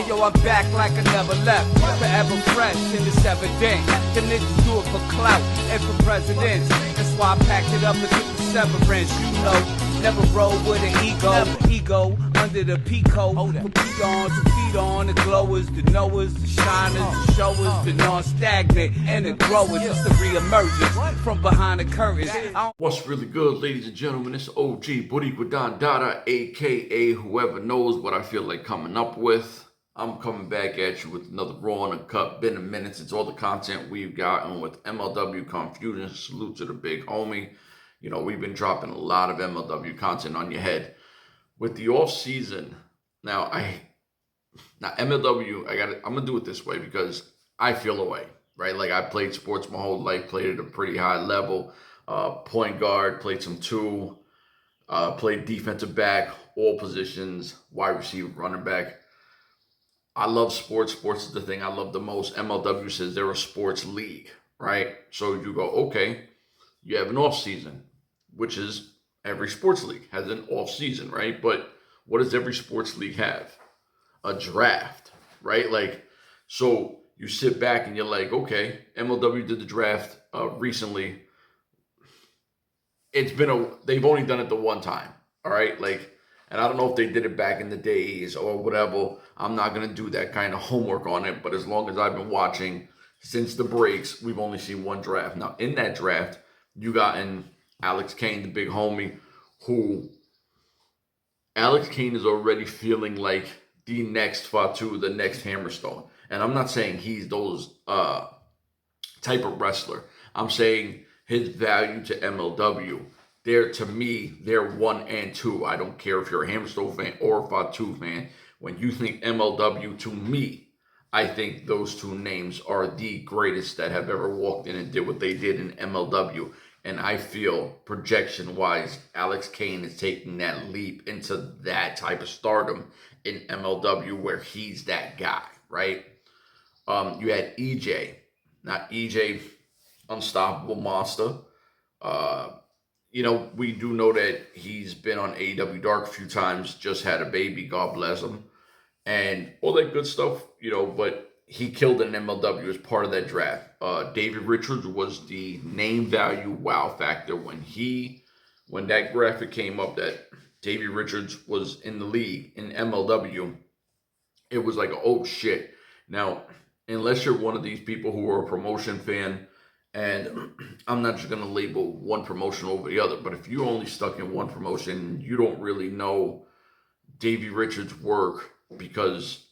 Yo, I'm back like I never left. Forever fresh, and it's evident. The niggas do it for clout and for presidents. That's why I packed it up and took the severance. You know, never roll with an ego under the pico. From peons to feet on, the glowers, the knowers, the shiners, the showers, the non-stagnant, and the growers. It's the re-emergence from behind the curtains. What's really good, ladies and gentlemen? It's OG Boricua Don Dada, aka whoever knows what I feel like coming up with. I'm coming back at you with another raw and uncut. Been a minute since all the content we've gotten with MLW Confusion. Salute to the big homie. You know, we've been dropping a lot of MLW content on your head. With the off season, now MLW, I'm gonna do it this way because I feel away, right? Like I played sports my whole life, played at a pretty high level. Point guard, played some two, played defensive back, all positions, wide receiver, running back. I love sports. Sports is the thing I love the most. MLW says they're a sports league, right? So you go, okay, you have an off season, which is every sports league has an off season, right? But what does every sports league have? A draft, right? Like, so you sit back and you're like, okay, MLW did the draft recently. They've only done it the one time, all right? Like, and I don't know if they did it back in the days or whatever. I'm not going to do that kind of homework on it. But as long as I've been watching since the breaks, we've only seen one draft. Now, in that draft, you got in Alex Kane, the big homie, who Alex Kane is already feeling like the next Fatu, the next Hammerstone. And I'm not saying he's those type of wrestler. I'm saying his value to MLW. To me, they're 1 and 2. I don't care if you're a Hammerstone fan or a Fatu fan. When you think MLW, to me, I think those two names are the greatest that have ever walked in and did what they did in MLW. And I feel projection-wise, Alex Kane is taking that leap into that type of stardom in MLW where he's that guy, right? You had EJ. Not EJ, unstoppable monster. You know, we do know that he's been on AEW Dark a few times, just had a baby, God bless him, and all that good stuff, you know, but he killed an MLW as part of that draft. David Richards was the name value wow factor when that graphic came up that David Richards was in the league in MLW. It was like, oh shit. Now, unless you're one of these people who are a promotion fan, and I'm not just going to label one promotion over the other, but if you're only stuck in one promotion, you don't really know Davey Richards' work because,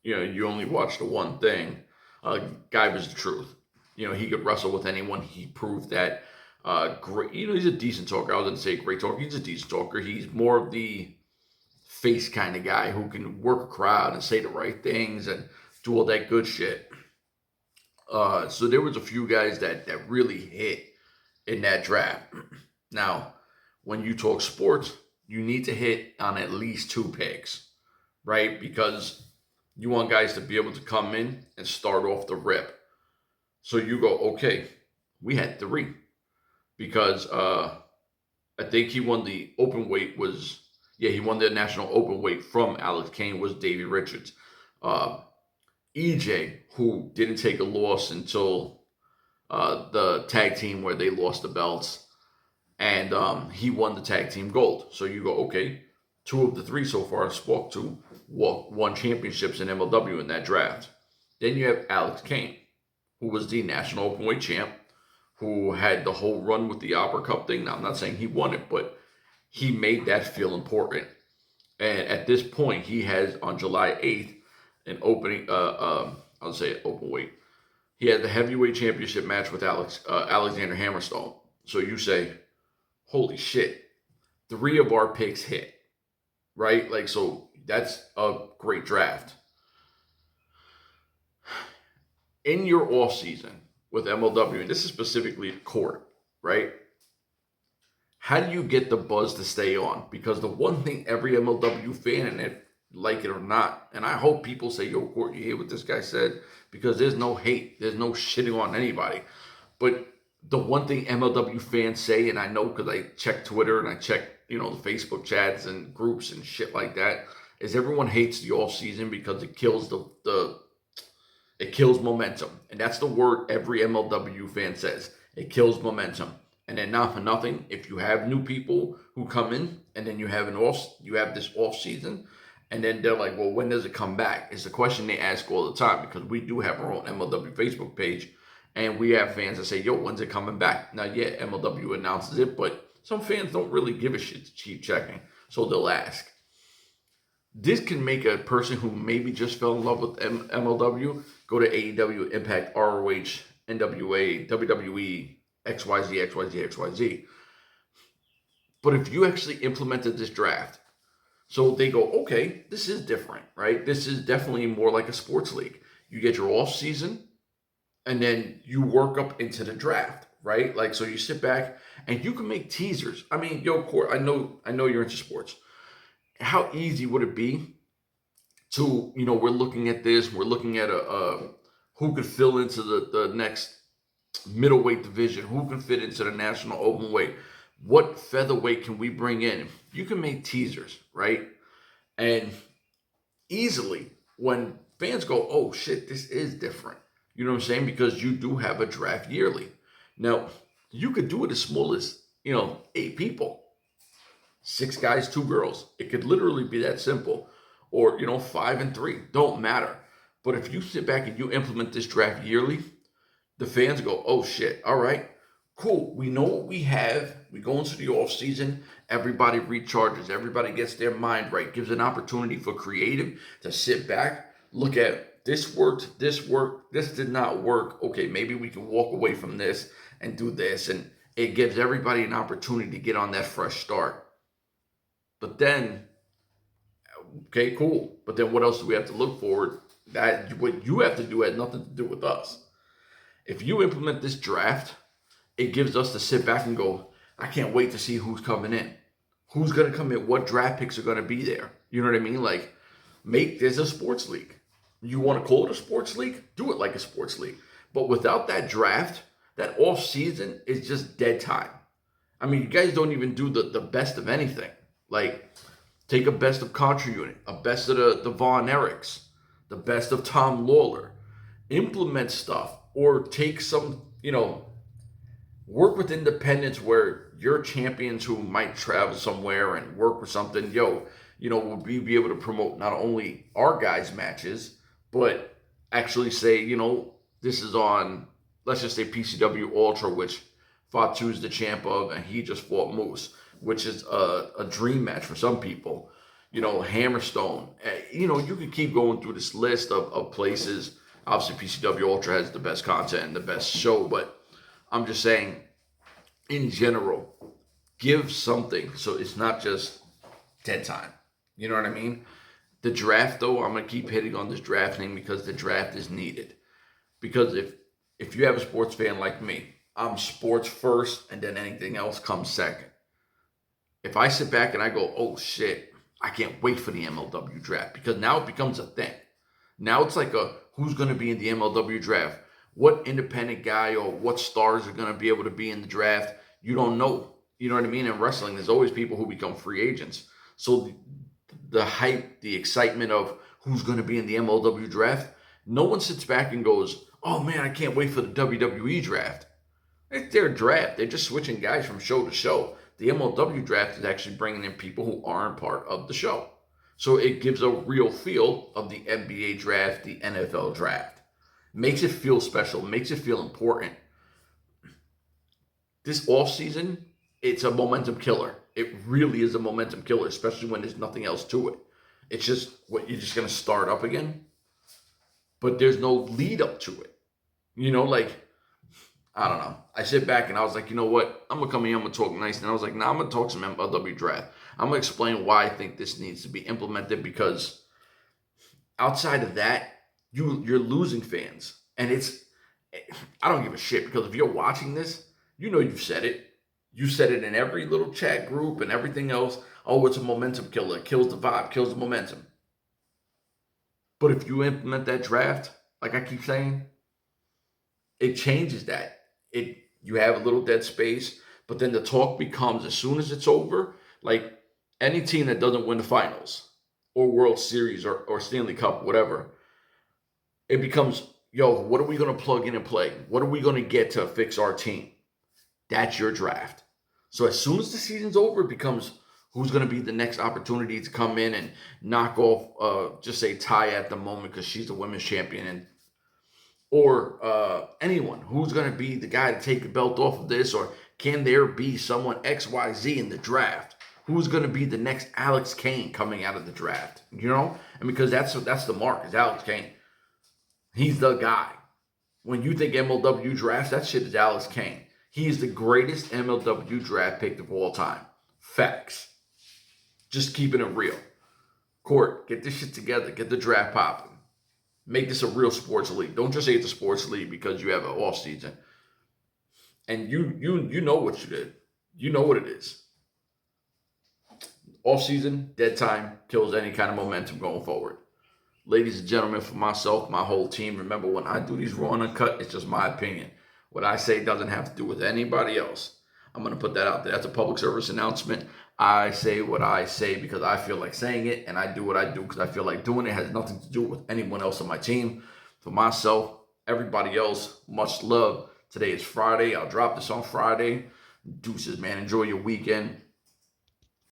you know, you only watch the one thing. Guy was the truth. You know, he could wrestle with anyone. He proved that. Great. You know, he's a decent talker. I was going to say great talker. He's a decent talker. He's more of the face kind of guy who can work a crowd and say the right things and do all that good shit. So there was a few guys that really hit in that draft. Now, when you talk sports, you need to hit on at least 2 picks, right? Because you want guys to be able to come in and start off the rip. So you go, okay, we had 3. Because I think he won the open weight he won the national open weight from Alex Kane was Davey Richards. EJ, who didn't take a loss until the tag team where they lost the belts, and he won the tag team gold. So you go, okay, 2 of the 3 so far spoke to won championships in MLW in that draft. Then you have Alex Kane, who was the national openweight champ, who had the whole run with the Opera Cup thing. Now, I'm not saying he won it, but he made that feel important. And at this point, he has on July 8th, an opening, I'll say open weight. He had the heavyweight championship match with Alexander Hammerstone. So you say, holy shit, 3 of our picks hit, right? Like, so that's a great draft. In your off season with MLW, and this is specifically court, right? How do you get the buzz to stay on? Because the one thing every MLW fan, and if like it or not, and I hope people say, yo, Court, you hear what this guy said? Because there's no hate. There's no shitting on anybody. But the one thing MLW fans say, and I know because I check Twitter and I check, you know, the Facebook chats and groups and shit like that, is everyone hates the off season because it kills it kills momentum. And that's the word every MLW fan says. It kills momentum. And then not for nothing, if you have new people who come in and then you have this off season, and then they're like, well, when does it come back? It's a question they ask all the time, because we do have our own MLW Facebook page, and we have fans that say, yo, when's it coming back? Now, yeah, MLW announces it, but some fans don't really give a shit to keep checking, so they'll ask. This can make a person who maybe just fell in love with MLW go to AEW, Impact, ROH, N.W.A, WWE, XYZ, XYZ, XYZ. But if you actually implemented this draft, so they go, okay, this is different, right? This is definitely more like a sports league. You get your off season, and then you work up into the draft, right? Like, so you sit back and you can make teasers. I mean, yo, Court, I know you're into sports. How easy would it be to, we're looking at this, we're looking at who could fill into the next middleweight division, who can fit into the national open weight, what featherweight can we bring in? You can make teasers, right? And easily, when fans go, oh shit, this is different, you know what I'm saying? Because you do have a draft yearly. Now, you could do it as small as, 8 people, 6 guys, 2 girls. It could literally be that simple. Or, 5 and 3, don't matter. But if you sit back and you implement this draft yearly, the fans go, oh shit, all right, cool. We know what we have. We go into the off season. Everybody recharges. Everybody gets their mind right. Gives an opportunity for creative to sit back, look at this worked, this did not work. Okay, maybe we can walk away from this and do this. And it gives everybody an opportunity to get on that fresh start. But then, okay, cool. But then what else do we have to look forward? That what you have to do has nothing to do with us. If you implement this draft, it gives us to sit back and go, I can't wait to see who's coming in. Who's going to come in? What draft picks are going to be there? You know what I mean? Like, make this a sports league. You want to call it a sports league? Do it like a sports league. But without that draft, that off season is just dead time. I mean, you guys don't even do the best of anything. Like, take a best of Contra Unit, a best of the Von Erichs, the best of Tom Lawler. Implement stuff, or take some, work with independents where your champions who might travel somewhere and work with something, will be able to promote not only our guys' matches, but actually say, this is on, let's just say PCW Ultra, which Fatu is the champ of, and he just fought Moose, which is a dream match for some people. Hammerstone. You could keep going through this list of places. Obviously, PCW Ultra has the best content and the best show, but I'm just saying, in general, give something so it's not just dead time. You know what I mean? The draft, though, I'm going to keep hitting on this draft thing because the draft is needed. Because if you have a sports fan like me, I'm sports first, and then anything else comes second. If I sit back and I go, oh shit, I can't wait for the MLW draft, because now it becomes a thing. Now it's like who's going to be in the MLW draft? What independent guy or what stars are going to be able to be in the draft? You don't know. You know what I mean? In wrestling, there's always people who become free agents. So the hype, the excitement of who's going to be in the MLW draft, no one sits back and goes, oh man, I can't wait for the WWE draft. It's their draft. They're just switching guys from show to show. The MLW draft is actually bringing in people who aren't part of the show. So it gives a real feel of the NBA draft, the NFL draft. Makes it feel special, makes it feel important. This offseason, it's a momentum killer. It really is a momentum killer, especially when there's nothing else to it. It's just, you're just going to start up again? But there's no lead up to it. I don't know. I sit back and I was like, you know what? I'm going to come in, I'm going to talk nice. And I was like, I'm going to talk some MLW draft. I'm going to explain why I think this needs to be implemented, because outside of that, you're losing fans. And I don't give a shit, because if you're watching this, you've said it. You said it in every little chat group and everything else. Oh, it's a momentum killer. It kills the vibe, kills the momentum. But if you implement that draft, like I keep saying, it changes that. You have a little dead space, but then the talk becomes, as soon as it's over, like any team that doesn't win the finals or World Series or Stanley Cup, whatever, it becomes, yo, what are we going to plug in and play? What are we going to get to fix our team? That's your draft. So as soon as the season's over, it becomes who's going to be the next opportunity to come in and knock off, just say Tai at the moment because she's the women's champion, or anyone who's going to be the guy to take the belt off of this, or can there be someone XYZ in the draft? Who's going to be the next Alex Kane coming out of the draft? You know? And because that's the mark, is Alex Kane. He's the guy. When you think MLW Draft, that shit is Alex Kane. He is the greatest MLW Draft pick of all time. Facts. Just keeping it real. Court, get this shit together. Get the draft popping. Make this a real sports league. Don't just say it's a sports league because you have an off season. And you know what you did. You know what it is. Off season, dead time, kills any kind of momentum going forward. Ladies and gentlemen, for myself, my whole team, remember when I do these raw and uncut, it's just my opinion. What I say doesn't have to do with anybody else. I'm going to put that out there. That's a public service announcement. I say what I say because I feel like saying it, and I do what I do because I feel like doing it. It has nothing to do with anyone else on my team. For myself, everybody else, much love. Today is Friday. I'll drop this on Friday. Deuces, man. Enjoy your weekend.